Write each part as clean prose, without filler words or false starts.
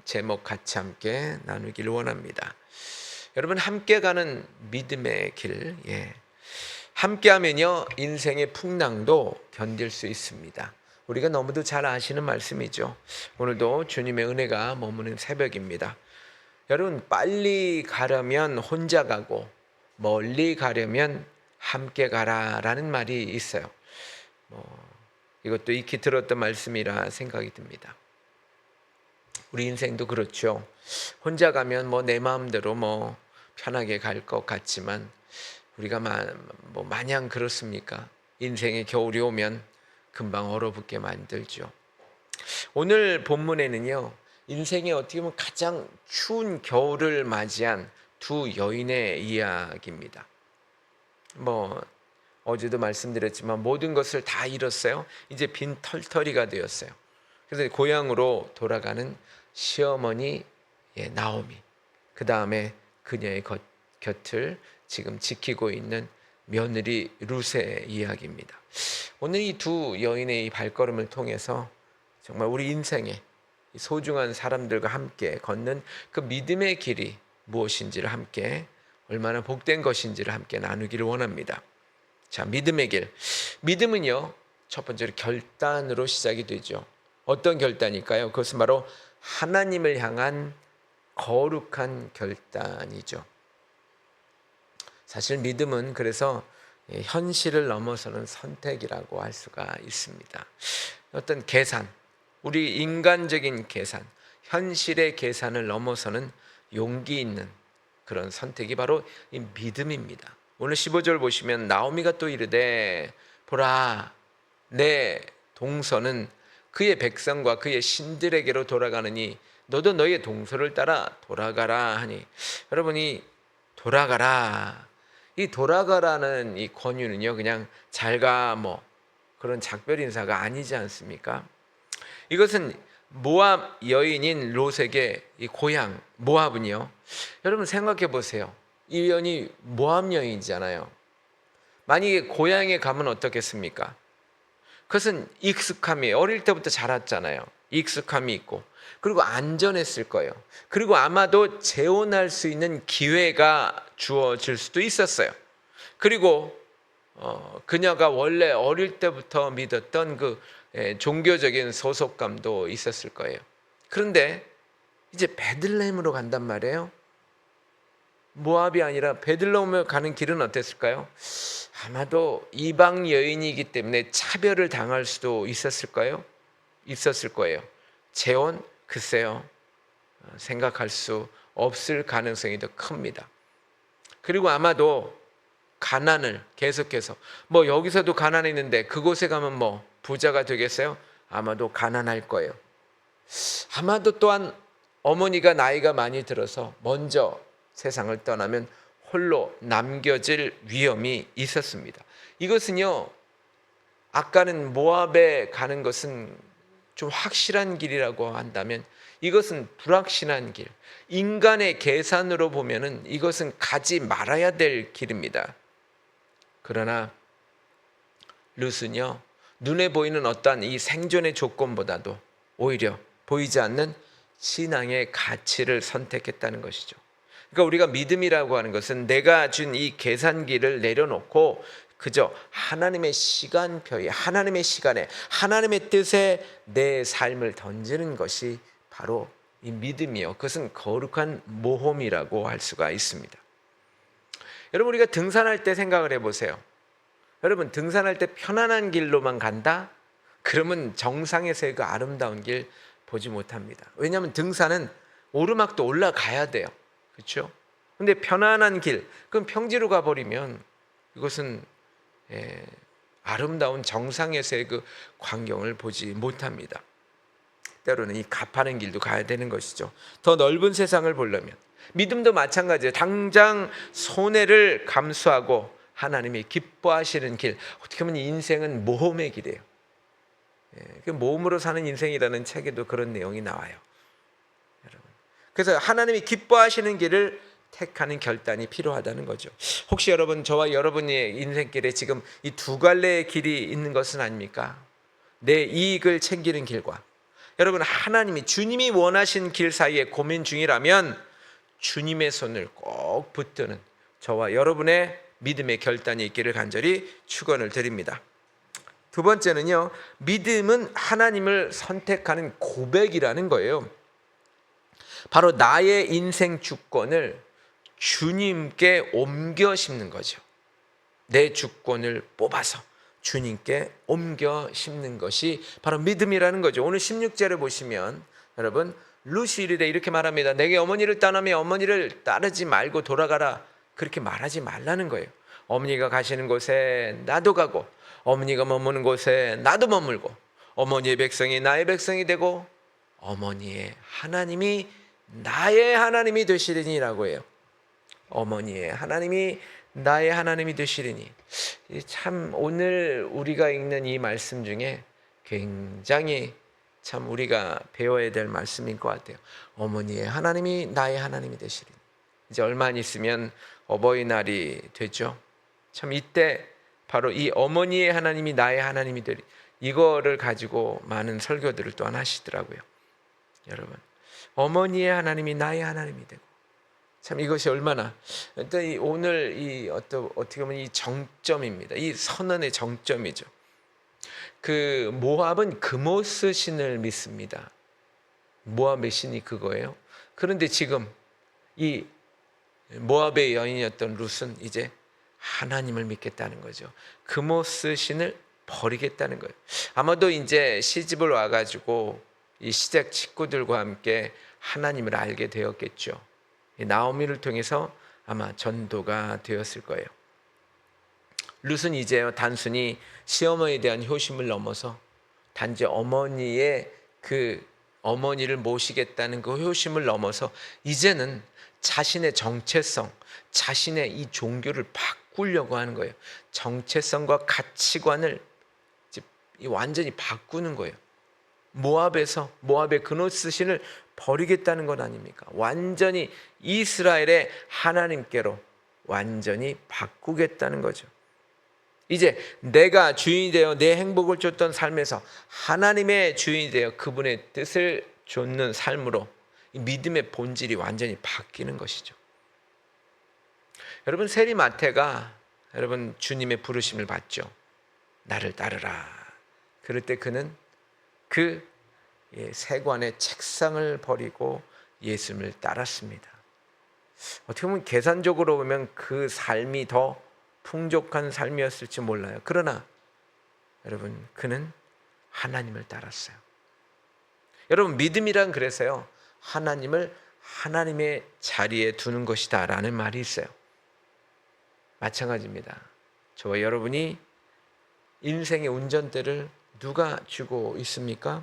제목 같이 함께 나누기를 원합니다. 여러분, 함께 가는 믿음의 길, 함께 하면요 인생의 풍랑도 견딜 수 있습니다. 우리가 너무도 잘 아시는 말씀이죠. 오늘도 주님의 은혜가 머무는 새벽입니다. 여러분, 빨리 가려면 혼자 가고 멀리 가려면 함께 가라라는 말이 있어요. 이것도 익히 들었던 말씀이라 생각이 듭니다. 우리 인생도 그렇죠. 혼자 가면 내 마음대로 편하게 갈 것 같지만 우리가 마냥 그렇습니까? 인생의 겨울이 오면 금방 얼어붙게 만들죠. 오늘 본문에는요, 인생의 어떻게 보면 가장 추운 겨울을 맞이한 두 여인의 이야기입니다. 어제도 말씀드렸지만 모든 것을 다 잃었어요. 이제 빈 털터리가 되었어요. 그래서 고향으로 돌아가는 시어머니 나오미, 그 다음에 그녀의 곁을 지금 지키고 있는 며느리 룻의 이야기입니다. 오늘 이 두 여인의 이 발걸음을 통해서 정말 우리 인생에 소중한 사람들과 함께 걷는 그 믿음의 길이 무엇인지를 함께, 얼마나 복된 것인지를 함께 나누기를 원합니다. 자, 믿음의 길. 믿음은요, 첫 번째로 결단으로 시작이 되죠. 어떤 결단일까요? 그것은 바로 하나님을 향한 거룩한 결단이죠. 사실 믿음은 그래서 현실을 넘어서는 선택이라고 할 수가 있습니다. 어떤 계산, 우리 인간적인 계산, 현실의 계산을 넘어서는 용기 있는 그런 선택이 바로 이 믿음입니다. 오늘 15절 보시면 나오미가 또 이르되 보라, 내 동서는 그의 백성과 그의 신들에게로 돌아가느니 너도 너의 동서를 따라 돌아가라 하니, 여러분이 돌아가라, 이 돌아가라는 이 권유는요 그냥 잘가 그런 작별 인사가 아니지 않습니까? 이것은 모압 여인인 롯에게 이 고향 모압은요, 여러분 생각해 보세요. 이 여인이 모압 여인이잖아요. 만약에 고향에 가면 어떻겠습니까? 그것은 익숙함이, 어릴 때부터 자랐잖아요. 익숙함이 있고, 그리고 안전했을 거예요. 그리고 아마도 재혼할 수 있는 기회가 주어질 수도 있었어요. 그리고 그녀가 원래 어릴 때부터 믿었던 그 종교적인 소속감도 있었을 거예요. 그런데 이제 베들레헴으로 간단 말이에요. 모압이 아니라 베들레헴으로 가는 길은 어땠을까요? 아마도 이방 여인이기 때문에 차별을 당할 수도 있었을 거예요. 재혼? 글쎄요, 생각할 수 없을 가능성이 더 큽니다. 그리고 아마도 가난을 계속해서, 여기서도 가난했는데 그곳에 가면 부자가 되겠어요? 아마도 가난할 거예요. 아마도 또한 어머니가 나이가 많이 들어서 먼저 세상을 떠나면 홀로 남겨질 위험이 있었습니다. 이것은요, 아까는 모압에 가는 것은 좀 확실한 길이라고 한다면 이것은 불확실한 길, 인간의 계산으로 보면은 이것은 가지 말아야 될 길입니다. 그러나 룻은요, 눈에 보이는 어떠한 이 생존의 조건보다도 오히려 보이지 않는 신앙의 가치를 선택했다는 것이죠. 그러니까 우리가 믿음이라고 하는 것은 내가 준 이 계산기를 내려놓고 그저 하나님의 시간표에, 하나님의 시간에, 하나님의 뜻에 내 삶을 던지는 것이 바로 이 믿음이요, 그것은 거룩한 모험이라고 할 수가 있습니다. 여러분, 우리가 등산할 때 생각을 해보세요. 여러분, 등산할 때 편안한 길로만 간다? 그러면 정상에서의 그 아름다운 길 보지 못합니다. 왜냐하면 등산은 오르막도 올라가야 돼요. 그렇죠? 근데 편안한 길, 그럼 평지로 가버리면 이것은 아름다운 정상에서의 그 광경을 보지 못합니다. 때로는 이 가파른 길도 가야 되는 것이죠. 더 넓은 세상을 보려면 믿음도 마찬가지예요. 당장 손해를 감수하고 하나님이 기뻐하시는 길, 어떻게 보면 인생은 모험의 길이에요. 모험으로 사는 인생이라는 책에도 그런 내용이 나와요. 여러분, 그래서 하나님이 기뻐하시는 길을 택하는 결단이 필요하다는 거죠. 혹시 여러분, 저와 여러분의 인생길에 지금 이 두 갈래의 길이 있는 것은 아닙니까? 내 이익을 챙기는 길과 여러분, 하나님이 주님이 원하신 길 사이에 고민 중이라면 주님의 손을 꼭 붙드는 저와 여러분의 믿음의 결단이 있기를 간절히 축원을 드립니다. 두 번째는요, 믿음은 하나님을 선택하는 고백이라는 거예요. 바로 나의 인생 주권을 주님께 옮겨 심는 거죠. 내 주권을 뽑아서 주님께 옮겨 심는 것이 바로 믿음이라는 거죠. 오늘 16절에 보시면 여러분, 룻이 이렇게 말합니다. 내게 어머니를 떠나며 어머니를 따르지 말고 돌아가라. 그렇게 말하지 말라는 거예요. 어머니가 가시는 곳에 나도 가고 어머니가 머무는 곳에 나도 머물고 어머니의 백성이 나의 백성이 되고 어머니의 하나님이 나의 하나님이 되시리니라고 해요. 어머니의 하나님이 나의 하나님이 되시리니. 참 오늘 우리가 읽는 이 말씀 중에 굉장히 참 우리가 배워야 될 말씀인 것 같아요. 어머니의 하나님이 나의 하나님이 되시리니. 이제 얼마 안 있으면 어버이날이 되죠. 참 이때 바로 이 어머니의 하나님이 나의 하나님이 되리, 이거를 가지고 많은 설교들을 또한 하시더라고요. 여러분, 어머니의 하나님이 나의 하나님이 되고, 참 이것이 얼마나 오늘 이 어떻게 보면 이 정점입니다. 이 선언의 정점이죠. 그 모압은 그모스 신을 믿습니다. 모압의 신이 그거예요. 그런데 지금 이 모압의 여인이었던 룻은 이제 하나님을 믿겠다는 거죠. 그모스 신을 버리겠다는 거예요. 아마도 이제 시집을 와가지고 이 시댁 식구들과 함께 하나님을 알게 되었겠죠. 나오미를 통해서 아마 전도가 되었을 거예요. 룻은 이제 단순히 시어머니에 대한 효심을 넘어서 단지 어머니의 그 어머니를 모시겠다는 그 효심을 넘어서 이제는 자신의 정체성, 자신의 이 종교를 바꾸려고 하는 거예요. 정체성과 가치관을 완전히 바꾸는 거예요. 모압의 그노스 신을 버리겠다는 것 아닙니까? 완전히 이스라엘의 하나님께로 완전히 바꾸겠다는 거죠. 이제 내가 주인이 되어 내 행복을 쫓던 삶에서 하나님의 주인이 되어 그분의 뜻을 좇는 삶으로 믿음의 본질이 완전히 바뀌는 것이죠. 여러분, 세리마태가 여러분 주님의 부르심을 받죠. 나를 따르라. 그럴 때 그는 그 세관의 책상을 버리고 예수님을 따랐습니다. 어떻게 보면 계산적으로 보면 그 삶이 더 풍족한 삶이었을지 몰라요. 그러나 여러분, 그는 하나님을 따랐어요. 여러분, 믿음이란 그래서요, 하나님을 하나님의 자리에 두는 것이다 라는 말이 있어요. 마찬가지입니다. 저와 여러분이 인생의 운전대를 누가 쥐고 있습니까?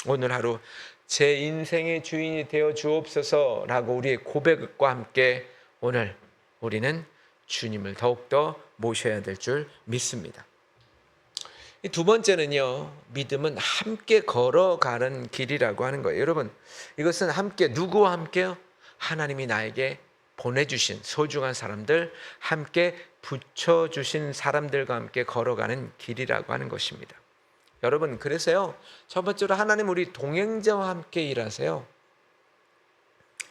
오늘 하루 제 인생의 주인이 되어 주옵소서라고 우리의 고백과 함께 오늘 우리는 주님을 더욱더 모셔야 될 줄 믿습니다. 이 두 번째는요, 믿음은 함께 걸어가는 길이라고 하는 거예요. 여러분, 이것은 함께, 누구와 함께요? 하나님이 나에게 보내주신 소중한 사람들, 함께 붙여주신 사람들과 함께 걸어가는 길이라고 하는 것입니다. 여러분, 그래서요, 첫 번째로 하나님 우리 동행자와 함께 일하세요.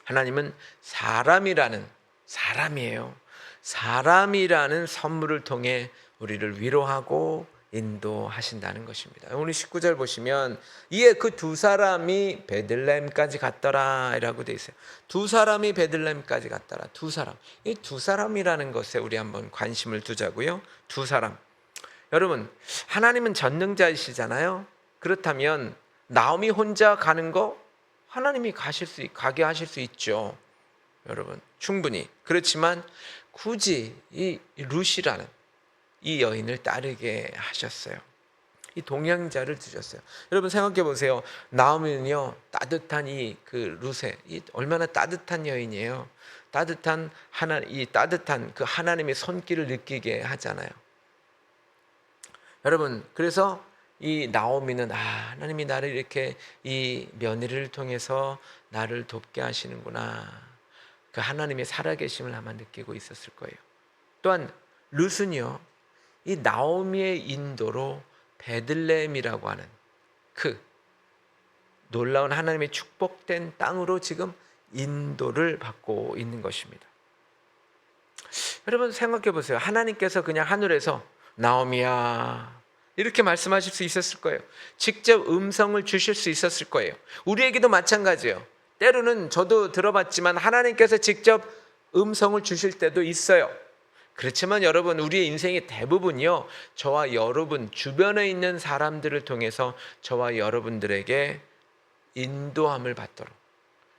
하나님은 사람이에요. 사람이라는 선물을 통해 우리를 위로하고 인도하신다는 것입니다. 오늘 19절 보시면 이에 그 두 사람이 베들레헴까지 갔더라 라고 되어 있어요. 두 사람이 베들레헴까지 갔더라. 두 사람. 이 두 사람이라는 것에 우리 한번 관심을 두자고요. 두 사람. 여러분, 하나님은 전능자이시잖아요. 그렇다면 나오미 혼자 가는 거 하나님이 가게 하실 수 있죠. 여러분, 충분히. 그렇지만 굳이 이 룻이라는 이 여인을 따르게 하셨어요. 이 동행자를 두셨어요. 여러분, 생각해 보세요. 나오미는요, 따뜻한 그 룻의 얼마나 따뜻한 여인이에요. 따뜻한 그 하나님의 손길을 느끼게 하잖아요. 여러분, 그래서 이 나오미는 하나님이 나를 이렇게 이 며느리를 통해서 나를 돕게 하시는구나, 그 하나님의 살아계심을 아마 느끼고 있었을 거예요. 또한 룻은요, 이 나오미의 인도로 베들레헴이라고 하는 그 놀라운 하나님의 축복된 땅으로 지금 인도를 받고 있는 것입니다. 여러분 생각해 보세요. 하나님께서 그냥 하늘에서 나오미야 이렇게 말씀하실 수 있었을 거예요. 직접 음성을 주실 수 있었을 거예요. 우리에게도 마찬가지예요. 때로는 저도 들어봤지만 하나님께서 직접 음성을 주실 때도 있어요. 그렇지만 여러분, 우리의 인생의 대부분이요, 저와 여러분 주변에 있는 사람들을 통해서 저와 여러분들에게 인도함을 받도록,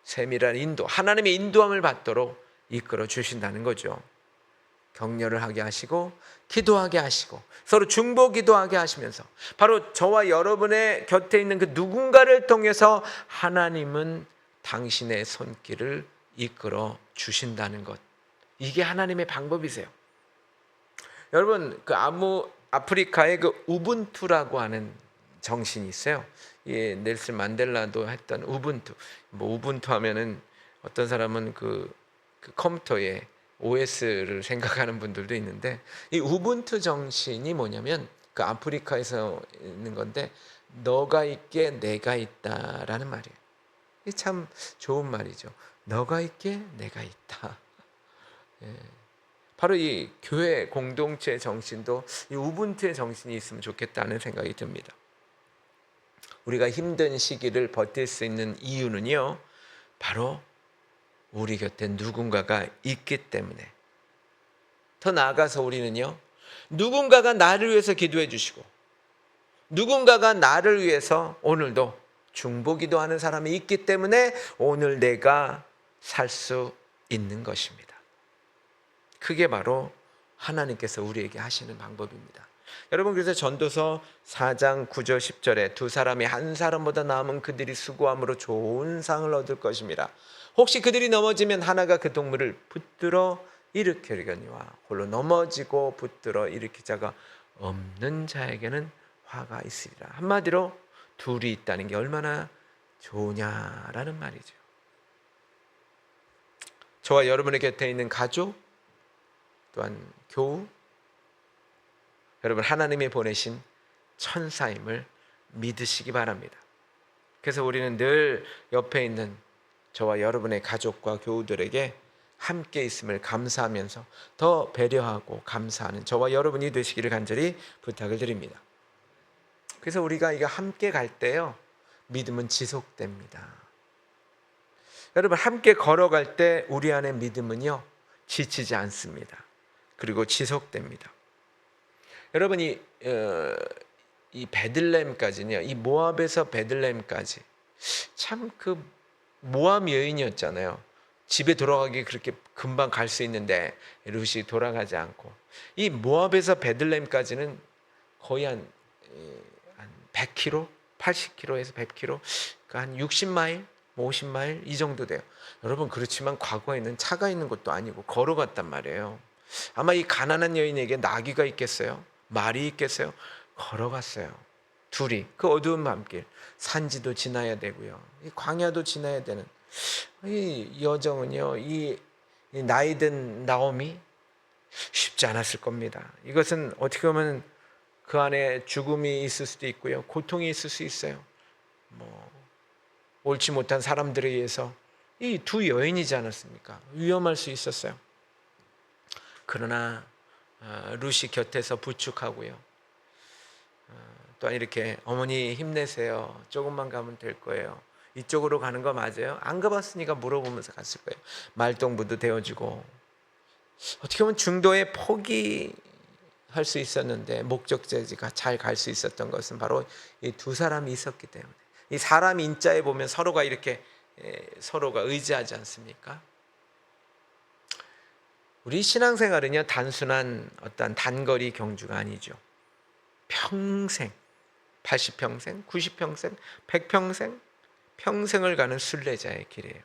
세밀한 인도, 하나님의 인도함을 받도록 이끌어 주신다는 거죠. 격려를 하게 하시고 기도하게 하시고 서로 중보 기도하게 하시면서 바로 저와 여러분의 곁에 있는 그 누군가를 통해서 하나님은 당신의 손길을 이끌어 주신다는 것, 이게 하나님의 방법이세요. 여러분, 그 아프리카의 그 우분투라고 하는 정신이 있어요. 예, 넬슨 만델라도 했던 우분투. 뭐 우분투 하면은 어떤 사람은 그 컴퓨터에 OS를 생각하는 분들도 있는데, 이 우분투 정신이 뭐냐면 그 아프리카에서 있는 건데, 너가 있게 내가 있다라는 말이에요. 이게 참 좋은 말이죠. 너가 있게 내가 있다. 예. 바로 이 교회 공동체 정신도 이 우분투의 정신이 있으면 좋겠다는 생각이 듭니다. 우리가 힘든 시기를 버틸 수 있는 이유는요, 바로 우리 곁에 누군가가 있기 때문에. 더 나아가서 우리는요, 누군가가 나를 위해서 기도해 주시고 누군가가 나를 위해서 오늘도 중보기도 하는 사람이 있기 때문에 오늘 내가 살 수 있는 것입니다. 그게 바로 하나님께서 우리에게 하시는 방법입니다. 여러분, 그래서 전도서 4장 9절 10절에 두 사람이 한 사람보다 나으면 그들이 수고함으로 좋은 상을 얻을 것입니다. 혹시 그들이 넘어지면 하나가 그 동물을 붙들어 일으키려니와 홀로 넘어지고 붙들어 일으킬 자가 없는 자에게는 화가 있으리라. 한마디로 둘이 있다는 게 얼마나 좋으냐라는 말이죠. 저와 여러분의 곁에 있는 가족, 또한 교우, 여러분 하나님이 보내신 천사임을 믿으시기 바랍니다. 그래서 우리는 늘 옆에 있는 저와 여러분의 가족과 교우들에게 함께 있음을 감사하면서 더 배려하고 감사하는 저와 여러분이 되시기를 간절히 부탁을 드립니다. 그래서 우리가 이거 함께 갈 때요, 믿음은 지속됩니다. 여러분, 함께 걸어갈 때 우리 안에 믿음은요, 지치지 않습니다. 그리고 지속됩니다. 여러분, 이 베들레헴까지는요, 이 모압에서 베들레헴까지 참 그 모압 여인이었잖아요. 집에 돌아가기 그렇게 금방 갈 수 있는데 룻이 돌아가지 않고, 이 모압에서 베들레헴까지는 거의 한 100km, 80km에서 100km, 그러니까 한 60마일, 50마일 이 정도 돼요. 여러분, 그렇지만 과거에는 차가 있는 것도 아니고 걸어갔단 말이에요. 아마 이 가난한 여인에게 나귀가 있겠어요? 말이 있겠어요? 걸어갔어요. 둘이 그 어두운 밤길, 산지도 지나야 되고요, 이 광야도 지나야 되는 이 여정은요, 이 나이든 나오미 쉽지 않았을 겁니다. 이것은 어떻게 보면 그 안에 죽음이 있을 수도 있고요, 고통이 있을 수 있어요. 뭐 옳지 못한 사람들에 의해서 이 두 여인이지 않았습니까? 위험할 수 있었어요. 그러나 룻이 곁에서 부축하고요, 또한 이렇게 어머니 힘내세요, 조금만 가면 될 거예요, 이쪽으로 가는 거 맞아요? 안 가봤으니까 물어보면서 갔을 거예요. 말동무도 되어주고, 어떻게 보면 중도에 포기할 수 있었는데 목적지가 잘 갈 수 있었던 것은 바로 이 두 사람이 있었기 때문에. 이 사람 인자에 보면 서로가 이렇게 서로가 의지하지 않습니까? 우리 신앙생활은요, 단순한 어떤 단거리 경주가 아니죠. 평생, 80평생, 90평생, 100평생, 평생을 가는 순례자의 길이에요.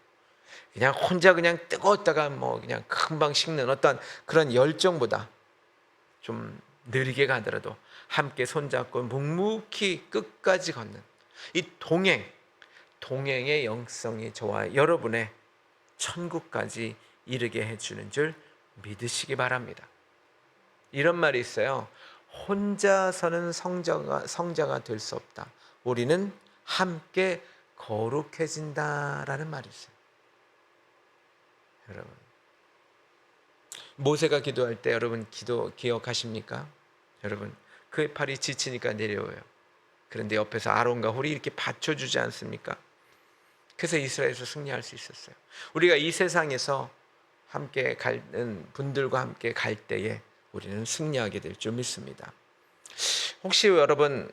그냥 혼자 그냥 뜨거웠다가 뭐 그냥 금방 식는 어떤 그런 열정보다 좀 느리게 가더라도 함께 손잡고 묵묵히 끝까지 걷는 이 동행의 영성이 저와 여러분의 천국까지 이르게 해주는 줄 믿으시기 바랍니다. 이런 말이 있어요. 혼자서는 성자가 될 수 없다. 우리는 함께 거룩해진다라는 말이 있어요. 여러분, 모세가 기도할 때 여러분 기도 기억하십니까? 여러분, 그의 팔이 지치니까 내려와요. 그런데 옆에서 아론과 홀이 이렇게 받쳐주지 않습니까? 그래서 이스라엘에서 승리할 수 있었어요. 우리가 이 세상에서 함께 가는 분들과 함께 갈 때에 우리는 승리하게 될 줄 믿습니다. 혹시 여러분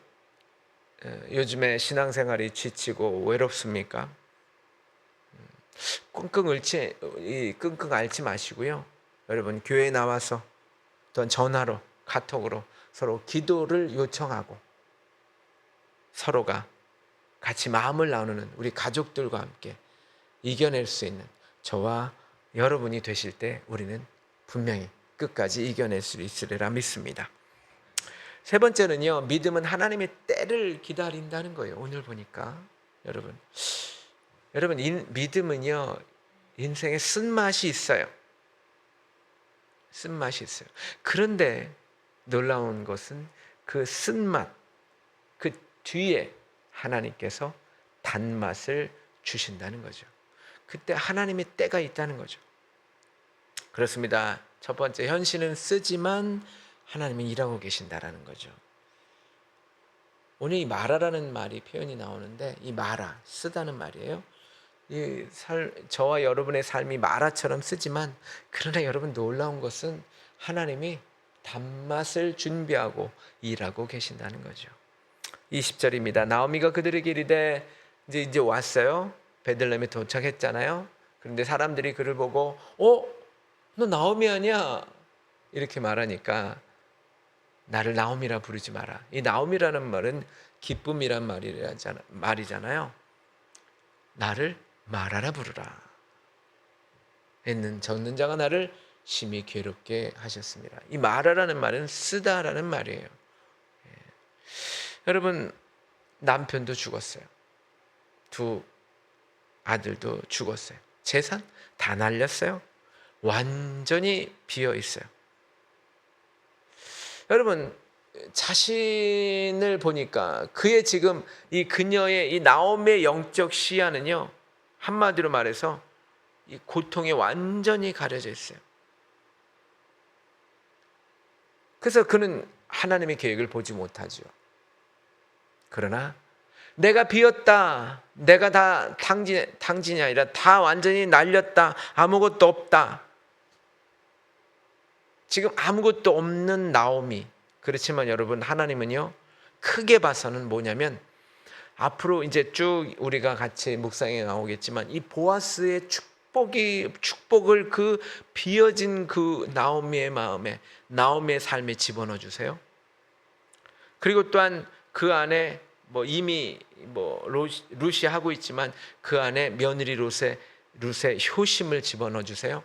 요즘에 신앙생활이 지치고 외롭습니까? 끙끙 앓지 마시고요. 여러분 교회에 나와서 또는 전화로 카톡으로 서로 기도를 요청하고 서로가 같이 마음을 나누는 우리 가족들과 함께 이겨낼 수 있는 저와 여러분이 되실 때 우리는 분명히 끝까지 이겨낼 수 있으리라 믿습니다. 세 번째는요, 믿음은 하나님의 때를 기다린다는 거예요. 오늘 보니까 여러분 믿음은요 인생에 쓴맛이 있어요. 쓴맛이 있어요. 그런데 놀라운 것은 그 쓴맛 그 뒤에 하나님께서 단맛을 주신다는 거죠. 그때 하나님의 때가 있다는 거죠. 그렇습니다. 첫 번째, 현실은 쓰지만 하나님이 일하고 계신다라는 거죠. 오늘 이 마라라는 말이 표현이 나오는데 이 마라, 쓰다는 말이에요. 저와 여러분의 삶이 마라처럼 쓰지만 그러나 여러분 놀라운 것은 하나님이 단맛을 준비하고 일하고 계신다는 거죠. 20절입니다. 나오미가 그들에게 이르되 이제 왔어요. 베들레헴에 도착했잖아요. 그런데 사람들이 그를 보고 너 나오미 아니야? 이렇게 말하니까 나를 나오미라 부르지 마라. 이 나오미라는 말은 기쁨이란 말이잖아요. 나를 마라라 부르라. 적는 자가 나를 심히 괴롭게 하셨습니다. 이 마라라는 말은 쓰다라는 말이에요. 여러분 남편도 죽었어요. 두 아들도 죽었어요. 재산 다 날렸어요. 완전히 비어 있어요. 여러분 자신을 보니까 그의 지금 이 그녀의 이 나오미의 영적 시야는요 한마디로 말해서 이 고통에 완전히 가려져 있어요. 그래서 그는 하나님의 계획을 보지 못하죠. 그러나 내가 비었다. 내가 다 탕진이 아니라 다 완전히 날렸다. 아무것도 없다. 지금 아무것도 없는 나오미. 그렇지만 여러분 하나님은요 크게 봐서는 뭐냐면 앞으로 이제 쭉 우리가 같이 묵상에 나오겠지만 이 보아스의 축복을 그 비어진 그 나오미의 마음에 나오미의 삶에 집어넣어 주세요. 그리고 또한 그 안에 이미 룻이 하고 있지만 그 안에 며느리 룻의 효심을 집어넣어 주세요.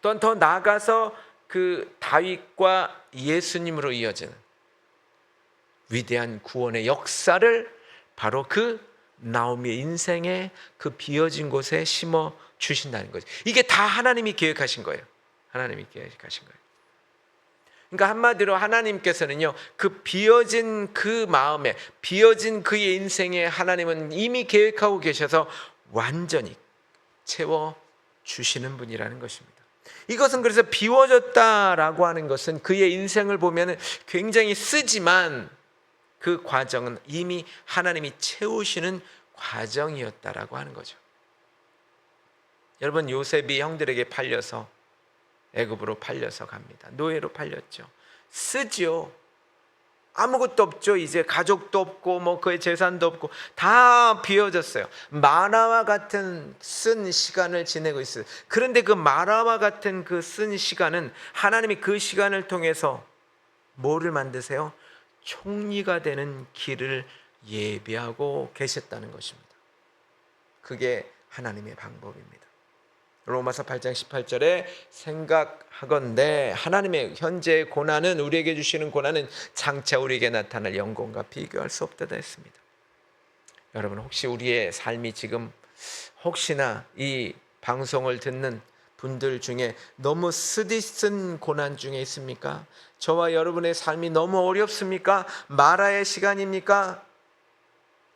또한 더 나아가서 그 다윗과 예수님으로 이어지는 위대한 구원의 역사를 바로 그 나오미의 인생에 그 비어진 곳에 심어 주신다는 거죠. 이게 다 하나님이 계획하신 거예요. 하나님이 계획하신 거예요. 그러니까 한마디로 하나님께서는요 그 비어진 그 마음에 비어진 그의 인생에 하나님은 이미 계획하고 계셔서 완전히 채워 주시는 분이라는 것입니다. 이것은 그래서 비워졌다라고 하는 것은 그의 인생을 보면 굉장히 쓰지만 그 과정은 이미 하나님이 채우시는 과정이었다라고 하는 거죠. 여러분 요셉이 형들에게 팔려서 애굽으로 팔려서 갑니다. 노예로 팔렸죠. 쓰죠. 아무것도 없죠. 이제 가족도 없고 그의 재산도 없고 다 비워졌어요. 마라와 같은 쓴 시간을 지내고 있어요. 그런데 그 마라와 같은 그 쓴 시간은 하나님이 그 시간을 통해서 뭐를 만드세요? 총리가 되는 길을 예비하고 계셨다는 것입니다. 그게 하나님의 방법입니다. 로마서 8장 18절에 생각하건대 하나님의 현재의 고난은 우리에게 주시는 고난은 장차 우리에게 나타날 영광과 비교할 수 없다 했습니다. 여러분 혹시 우리의 삶이 지금 혹시나 이 방송을 듣는 분들 중에 너무 쓰디쓴 고난 중에 있습니까? 저와 여러분의 삶이 너무 어렵습니까? 마라의 시간입니까?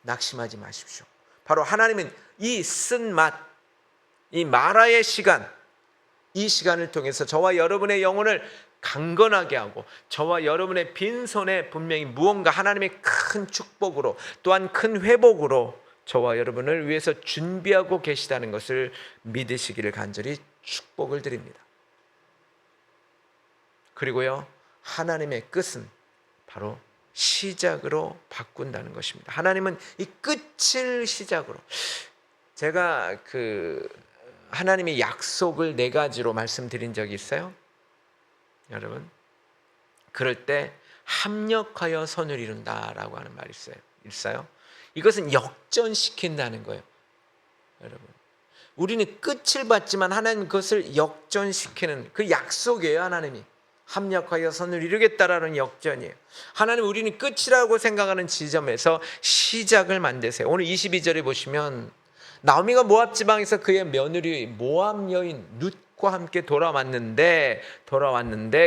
낙심하지 마십시오. 바로 하나님은 이 쓴맛, 이 마라의 시간, 이 시간을 통해서 저와 여러분의 영혼을 강건하게 하고 저와 여러분의 빈손에 분명히 무언가 하나님의 큰 축복으로 또한 큰 회복으로 저와 여러분을 위해서 준비하고 계시다는 것을 믿으시기를 간절히 축복을 드립니다. 그리고요, 하나님의 끝은 바로 시작으로 바꾼다는 것입니다. 하나님은 이 끝을 시작으로, 제가 하나님의 약속을 4가지로 말씀드린 적이 있어요. 여러분, 그럴 때 합력하여 선을 이룬다라고 하는 말이 있어요. 이것은 역전시킨다는 거예요. 여러분, 우리는 끝을 봤지만 하나님 그것을 역전시키는 그 약속이에요. 하나님이 합력하여 선을 이루겠다라는 역전이에요. 하나님, 우리는 끝이라고 생각하는 지점에서 시작을 만드세요. 오늘 22절에 보시면 나오미가 모압 지방에서 그의 며느리 모압 여인 룻과 함께 돌아왔는데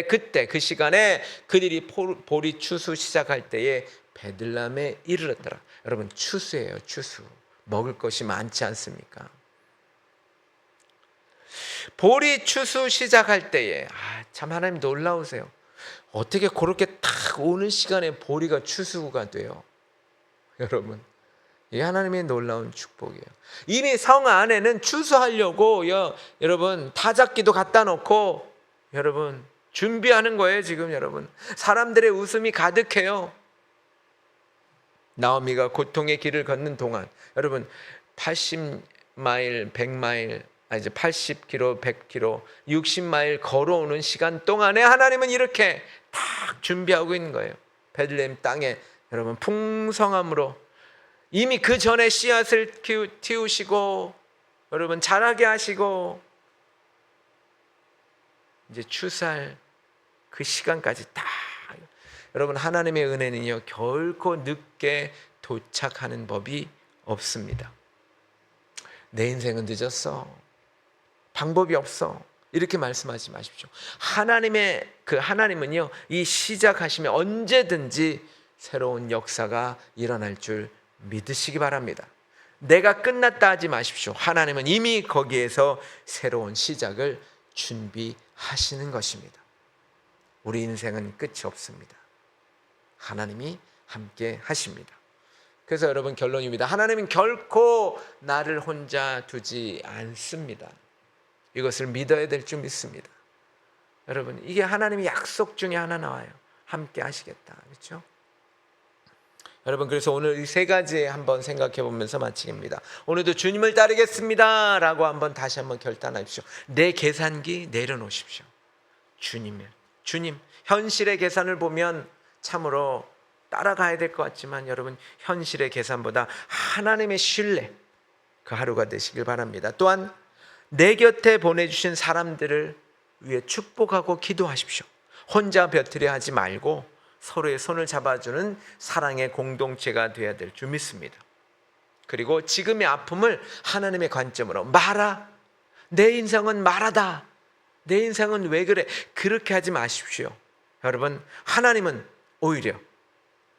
그때 그 시간에 그들이 보리 추수 시작할 때에 베들레헴에 이르렀더라. 여러분, 추수예요. 추수. 먹을 것이 많지 않습니까? 보리 추수 시작할 때에 참 하나님 놀라우세요. 어떻게 그렇게 딱 오는 시간에 보리가 추수가 돼요? 여러분, 이게 하나님의 놀라운 축복이에요. 이미 성 안에는 추수하려고 여러분 타작기도 갖다 놓고 여러분 준비하는 거예요. 지금 여러분 사람들의 웃음이 가득해요. 나오미가 고통의 길을 걷는 동안 여러분 80마일, 100마일, 이제 80km, 100km, 60마일 걸어오는 시간 동안에 하나님은 이렇게 딱 준비하고 있는 거예요. 베들레헴 땅에 여러분 풍성함으로 이미 그 전에 씨앗을 틔우시고 여러분 자라게 하시고 이제 추수할 그 시간까지 딱 여러분 하나님의 은혜는요 결코 늦게 도착하는 법이 없습니다. 내 인생은 늦었어, 방법이 없어, 이렇게 말씀하지 마십시오. 하나님은요 이 시작하시면 언제든지 새로운 역사가 일어날 줄 믿으시기 바랍니다. 내가 끝났다 하지 마십시오. 하나님은 이미 거기에서 새로운 시작을 준비하시는 것입니다. 우리 인생은 끝이 없습니다. 하나님이 함께 하십니다. 그래서 여러분 결론입니다. 하나님은 결코 나를 혼자 두지 않습니다. 이것을 믿어야 될 줄 믿습니다. 여러분 이게 하나님의 약속 중에 하나 나와요. 함께 하시겠다. 그렇죠? 여러분 그래서 오늘 이 3가지 한번 생각해 보면서 마치겠습니다. 오늘도 주님을 따르겠습니다 라고 다시 한번 결단하십시오. 내 계산기 내려놓으십시오. 주님 현실의 계산을 보면 참으로 따라가야 될 것 같지만 여러분 현실의 계산보다 하나님의 신뢰, 그 하루가 되시길 바랍니다. 또한 내 곁에 보내주신 사람들을 위해 축복하고 기도하십시오. 혼자 벼트려 하지 말고 서로의 손을 잡아주는 사랑의 공동체가 되어야 될 줄 믿습니다. 그리고 지금의 아픔을 하나님의 관점으로 내 인생은 마라다, 내 인생은 왜 그래, 그렇게 하지 마십시오. 여러분 하나님은 오히려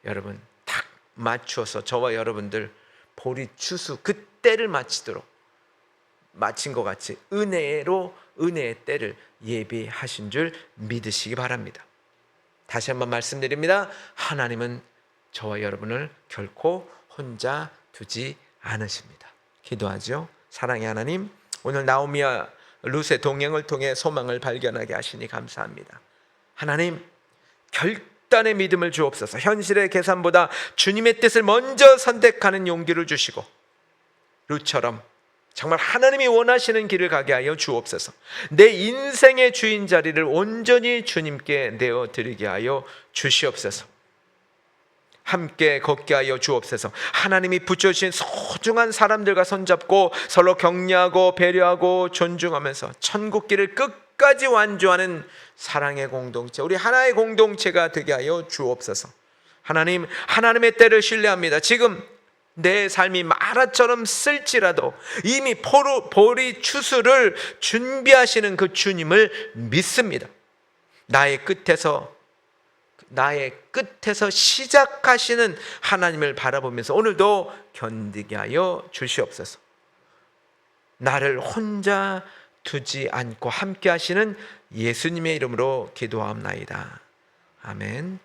여러분 딱 맞추어서 저와 여러분들 보리 추수 그 때를 마친 것 같이 은혜의 때를 예비하신 줄 믿으시기 바랍니다. 다시 한번 말씀드립니다. 하나님은 저와 여러분을 결코 혼자 두지 않으십니다. 기도하죠. 사랑의 하나님, 오늘 나오미와 룻의 동행을 통해 소망을 발견하게 하시니 감사합니다. 하나님, 결단의 믿음을 주옵소서. 현실의 계산보다 주님의 뜻을 먼저 선택하는 용기를 주시고 룻처럼 정말 하나님이 원하시는 길을 가게 하여 주옵소서. 내 인생의 주인 자리를 온전히 주님께 내어드리게 하여 주시옵소서. 함께 걷게 하여 주옵소서. 하나님이 붙여주신 소중한 사람들과 손잡고 서로 격려하고 배려하고 존중하면서 천국길을 끝까지 완주하는 사랑의 공동체, 우리 하나의 공동체가 되게 하여 주옵소서. 하나님, 하나님의 때를 신뢰합니다. 지금 내 삶이 마라처럼 쓸지라도 이미 보리 추수를 준비하시는 그 주님을 믿습니다. 나의 끝에서 나의 끝에서 시작하시는 하나님을 바라보면서 오늘도 견디게 하여 주시옵소서. 나를 혼자 두지 않고 함께 하시는 예수님의 이름으로 기도하옵나이다. 아멘.